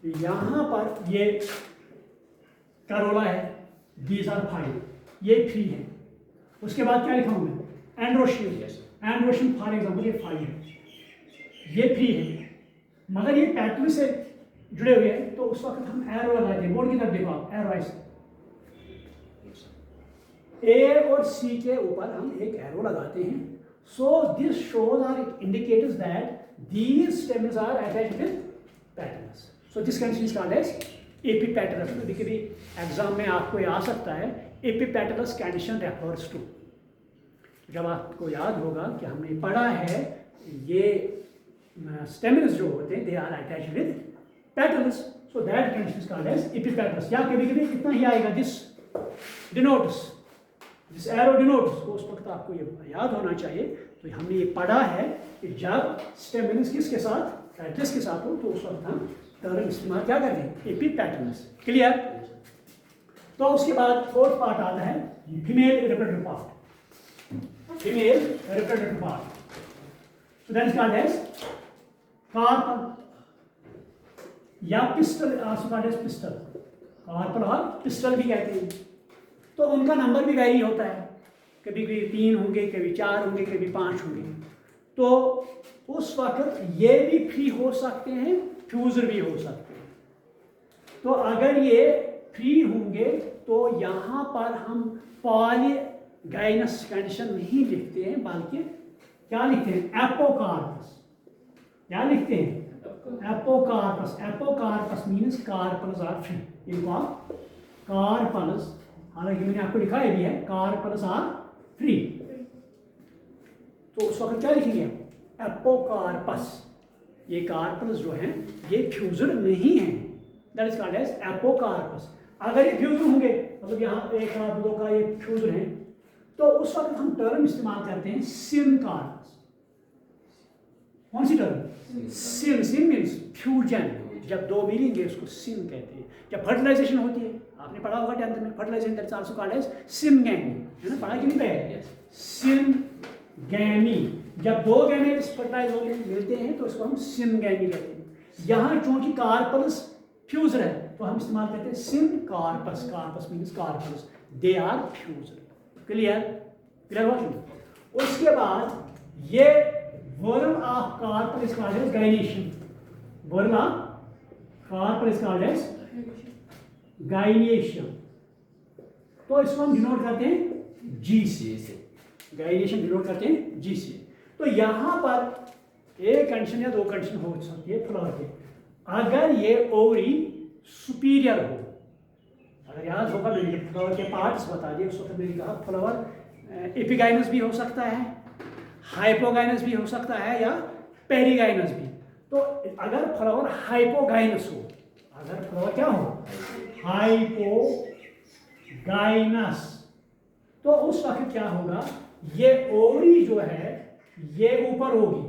यहाँ पर ये करोला है, दीज आर 5, ये 3 है। उसके बाद क्या लिखा हूँ मैं? एंड्रोशियम। एंड्रोशियम फॉर एग्जाम्पल ये 5 है, ये 3 है, मगर ये पेटल से जुड़े हुए हैं। तो उस वक्त हम एरो लगाते हैं। बोर्ड की तरफ देखो आप, एरो ऐसे ए और सी के ऊपर हम एक एरो लगाते हैं। So this shows are indicators that these stems are attached with petals. So this condition is called as epipetalous. कभी एग्जाम में आपको आ सकता है एपिपेटलस कंडीशन रेफर्स टू। जब आपको याद होगा कि हमने पढ़ा है ये स्टेम्स जो होते हैं they are attached with petals, so that condition is called as epipetalous. या कभी कभी इतना ही आएगा this denotes, this arrow denotes. तो उस वक्त आपको ये याद होना चाहिए। तो हमने ये पढ़ा है कि जब स्टेमिनस किसके साथ, पेटल्स के साथ हो, तो उस वक्त हम टर्म इस्तेमाल क्या करेंगे? एपिपेटलस। क्लियर? तो उसके बाद फोर्थ पार्ट आता है female reproductive part. Female reproductive part, so that is called as carpel या pistil, also called as pistil. Carpel और पिस्टल भी कहते हैं। तो उनका नंबर भी वैरी होता है, कभी कभी 3 होंगे, कभी 4 होंगे, कभी 5 होंगे। तो उस वक्त ये भी फ्री हो सकते हैं, फ्यूजर भी हो सकते हैं। तो अगर ये फ्री होंगे तो यहाँ पर हम पॉलीगाइनस कंडीशन नहीं लिखते हैं, बल्कि क्या लिखते हैं? एपोकार्पस। क्या लिखते हैं? Apocarpous. Apocarpous means carpels are free. इनको आप कार्पल्स, हालांकि मैंने आपको लिखा है भी है, कार्पल्स आर फ्री। तो उस वक्त क्या लिखेंगे? एपोकार्पस। ये कार्पल्स जो हैं ये फ्यूजर नहीं है, that is called as apocarpous. अगर ये फ्यूजर होंगे, मतलब यहाँ 1 और 2 का ये फ्यूजर है, तो उस वक्त हम टर्म इस्तेमाल करते हैं सिनकार्पस। कौन सी टर्म? सिन। सिन मीन्स फ्यूजन। जब 2 मिलेंगे उसको सिन कहते हैं। जब फर्टिलाइजेशन होती है, आपने पढ़ा होगा 10th में, fertilization that's also called as syngamy, है ना? पढ़ा कि नहीं पढ़ा? सिनगैमी। जब 2 गैमेट्स फर्टिलाइज होते मिलते हैं तो इसको हम सिनगैमी कहते हैं। यहाँ चूंकि कार्पल्स फ्यूजर है तो हम इस्तेमाल करते हैं syncarpous. Carpous means carpels, they are fuser. Clear? Clear हुआ? उसके बाद ये whorl of carpel is called as gynoecium. Whorl of carpel is called as gynoecium. तो इसको हम डिनोट करते हैं जी से। गाइनेशन डिनोट करते हैं जी से। तो यहां पर एक कंडीशन या 2 कंडीशन हो सकती है फ्लावर के। अगर ये ओवरी सुपीरियर हो, अगर याद होगा मैंने फ्लावर के पार्ट्स बता दिए, उस वक्त मैंने कहा फ्लावर एपिगाइनस भी हो सकता है, हाइपोगाइनस भी हो सकता है, या पेरिगाइनस भी। तो अगर फ्लावर हाइपोगाइनस हो, अगर फ्लावर क्या हो? हाइपोगाइनस, तो उस वक्त क्या होगा? ये ओवरी जो है ये ऊपर होगी,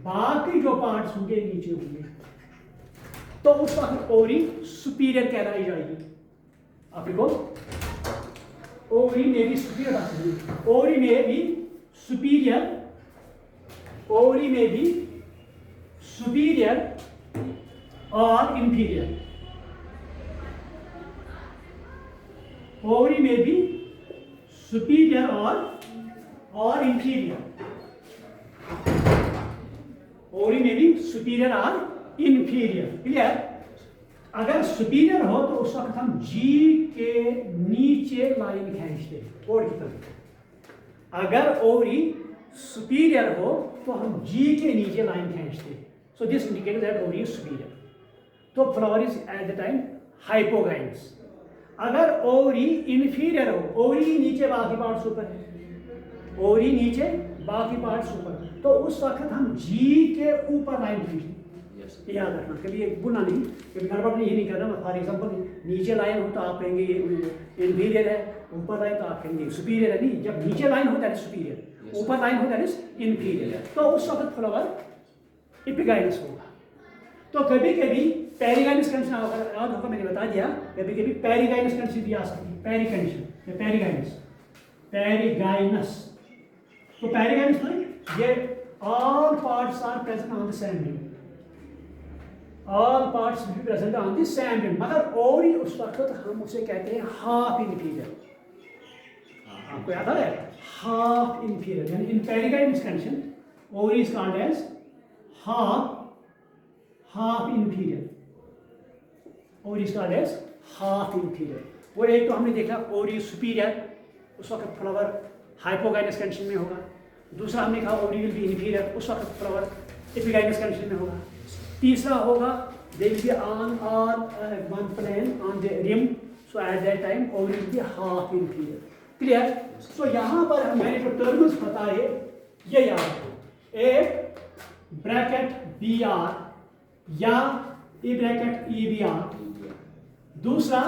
बाकी जो पार्ट्स होंगे नीचे होंगे। तो उस वक्त ओवरी सुपीरियर कहलाई जाएगी। आपको ओवरी में भी सुपीरियर, ओवरी में भी सुपीरियर, ओवरी में भी सुपीरियर और इंफीरियर। ओवरी में भी सुपीरियर और इंफीरियर। ओवरी में भी सुपीरियर और इंफीरियर। क्लियर? अगर सुपीरियर हो तो उस वक्त हम जी के नीचे लाइन खींचते हैं ओवरी की तरफ। अगर ओवरी सुपीरियर हो तो हम जी के नीचे लाइन खींचते हैं। So this indicates that ovary is superior. तो flower is at the time hypogynous. अगर ओवरी इंफीरियर हो, ओवरी नीचे बाकी पार्ट्स ऊपर है, ओवरी नीचे बाकी पार्ट्स ऊपर। तो उस वक्त हम जी के ऊपर लाइन खींचते, Yes, sir. याद रखना, कभी एक बुना नहीं, कभी गड़बड़ नहीं, ये नहीं करना। फॉर एग्जांपल नीचे लाइन हो तो आप कहेंगे ये इन्फीरियर है, ऊपर लाइन तो आप कहेंगे सुपीरियर है। नहीं, जब नीचे लाइन हो दैट इज सुपीरियर, Yes, ऊपर लाइन हो दैट इज इन्फीरियर। तो उस वक्त फ्लावर एपिगाइनस होगा। तो कभी कभी पेरिगाइनस कंडीशन होगा, याद होगा मैंने बता दिया, कभी कभी पेरिगाइनस कंडीशन भी आ सकती है। Peri condition, perigynous, perigynous. तो पेरिगाइनस में ये all parts are present on the same limb, all parts भी present on the same limb, मगर और ही उस वक्त हम उसे कहते हैं हाफ इन्फीरियर। आपको याद आ रहा है, हाफ इन्फीरियर, यानी in perigynous condition ovary is called as half inferior, ovary is called as half inferior. वो एक तो हमने देखा ओवरी सुपीरियर, उस वक्त फ्लावर हाइपोगाइनस कंडीशन में होगा। दूसरा हमने कहा ओवरी विल बी इन्फीरियर, उस वक्त फ्लावर एपिगाइनस कंडीशन में होगा। तीसरा होगा they will be on one plane on the rim, so at that time ovary will be half inferior. Clear? So यहाँ पर मैंने जो टर्म्स बताए ये याद रखो, एक ब्रैकेट बी आर या E bracket E B R, दूसरा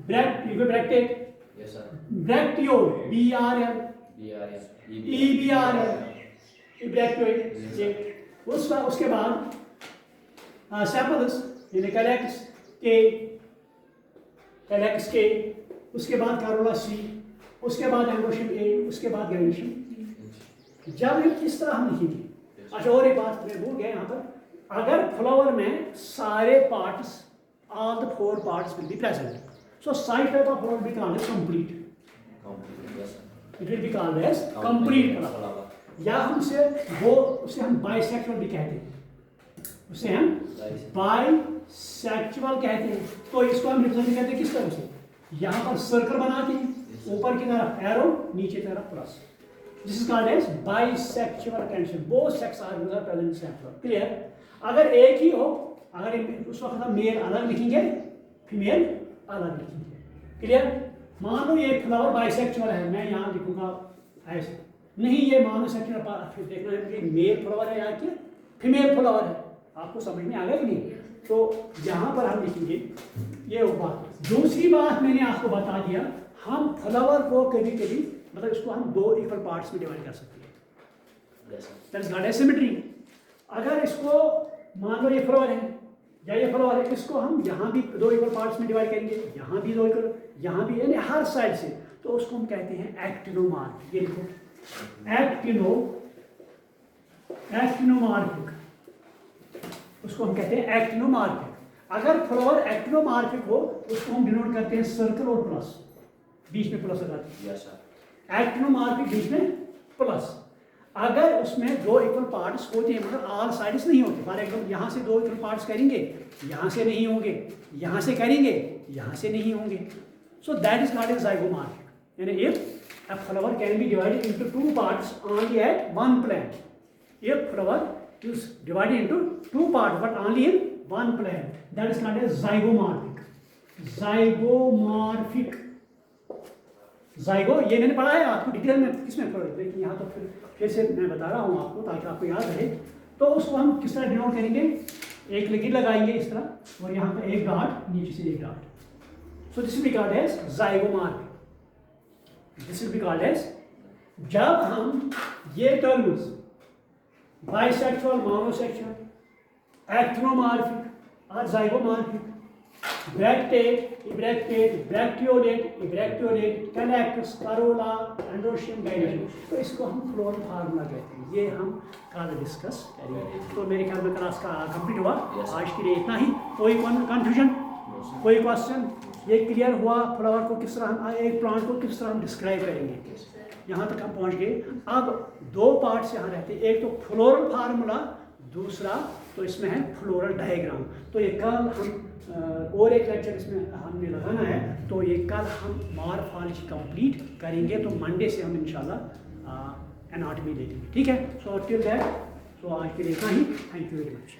bracket Yes, sir. Bracteole B R L, BRS. E B R L, bracteoid. उसके बाद सेपल्स यानी कैलेक्स के, उसके बाद कैरोला सी, उसके बाद एंगोशियम ए, उसके बाद ग्रेनिशियम। जब इस तरह हम लिखेंगे। अच्छा, और एक बात मैं भूल गया यहाँ पर, अगर फ्लावर में सारे parts, all the 4 parts will be present, so side type of flower will be called as complete. Complete. Yes, sir. It will be called as complete flower, flower. या उसे हम बाइसेक्सुअल भी कहते हैं, उसे हम बाइसेक्सुअल कहते हैं। तो इसको हम रिप्रेजेंट करते हैं किस तरह से, यहाँ पर सर्कल बनाते हैं, ऊपर की तरफ एरो, नीचे की तरफ plus. This is called as bisexual condition, both sex are present in same flower. Clear? अगर एक ही हो, अगर उस वक्त हम मेल अलग लिखेंगे, फीमेल अलग लिखेंगे। क्लियर? मान लो ये फ्लावर बाइसेक्सुअल है, मैं यहाँ लिखूंगा ऐसे, नहीं ये मोनोसेक्सुअल, फिर देखना है कि मेल फ्लावर है या कि फीमेल फ्लावर है। आपको समझ में आ गया कि नहीं? तो यहाँ पर हम लिखेंगे ये बात। दूसरी बात मैंने आपको बता दिया, हम फ्लावर को कभी कभी मतलब इसको हम 2 इक्वल पार्ट्स में डिवाइड कर सकते हैं, Yes, sir. That is called as symmetry. अगर इसको मान लो ये फ्लावर है या ये फ्लावर है, इसको हम यहाँ भी 2 इक्वल पार्ट्स में डिवाइड करेंगे, यहाँ भी 2 इक्वल, यहाँ भी, यानी हर साइड से, तो उसको हम कहते हैं एक्टिनोमार्फिक। ये लिखो, एक्टिनोमार्फिक, उसको हम कहते हैं एक्टिनोमार्फिक। अगर फ्लावर एक्टिनोमार्फिक हो उसको हम डिनोट करते हैं सर्कल और प्लस, बीच में प्लस लगाते हैं। Yes, sir. एक्टिनोमार्फिक बीच में प्लस। अगर उसमें 2 इक्वल पार्ट्स होते हैं मगर ऑल साइड्स नहीं होते, फॉर एग्जाम्पल यहाँ से 2 इक्वल पार्ट्स करेंगे, यहाँ से नहीं होंगे, यहाँ से करेंगे, यहाँ से नहीं होंगे, so that is called as zygomorphic. यानी if a flower can be divided into 2 parts only at one plane, if flower is divided into 2 parts but only in one plane, that is called as zygomorphic. Zygomorphic, zygo ये मैंने पढ़ा है आपको detail में, किसमें पढ़ा, लेकिन यहाँ तो फिर से मैं बता रहा हूँ आपको ताकि आपको याद रहे। तो उसको हम किस तरह डिनोट करेंगे, एक लकीर लगाएंगे इस तरह, और यहाँ पर एक डॉट, नीचे से एक dot, so this will be called as zygomorphic. This will be called as, जब हम ये टर्म्स बाइसेक्सुअल, मोनोसेक्सुअल, एक्टिनोमार्फिक और zygomorphic, bracteate, ebracteate, bracteolate, ebracteolate, calyx, corolla, androecium, gynoecium, तो इसको हम फ्लोरल फार्मूला कहते हैं। ये हम कल डिस्कस करेंगे। तो मेरे ख्याल में क्लास का कंप्लीट हुआ। आज के लिए इतना ही। कोई कन्फ्यूजन, कोई क्वेश्चन, ये क्लियर हुआ फ्लावर को किस तरह हम, एक प्लांट को किस तरह हम डिस्क्राइब करेंगे, यहाँ तक हम पहुँच गए। अब 2 पार्ट्स यहाँ रहते हैं, एक तो फ्लोरल फार्मूला, दूसरा तो इसमें है फ्लोरल डायग्राम। तो ये कल हम और एक लेक्चर इसमें हमने लगाना है, तो ये कल हम मॉर्फोलॉजी कंप्लीट करेंगे। तो मंडे से हम इंशाल्लाह एनाटॉमी ले लेंगे, ठीक है। सो टिल दैट, सो आज के लिए इतना ही। Thank you very much.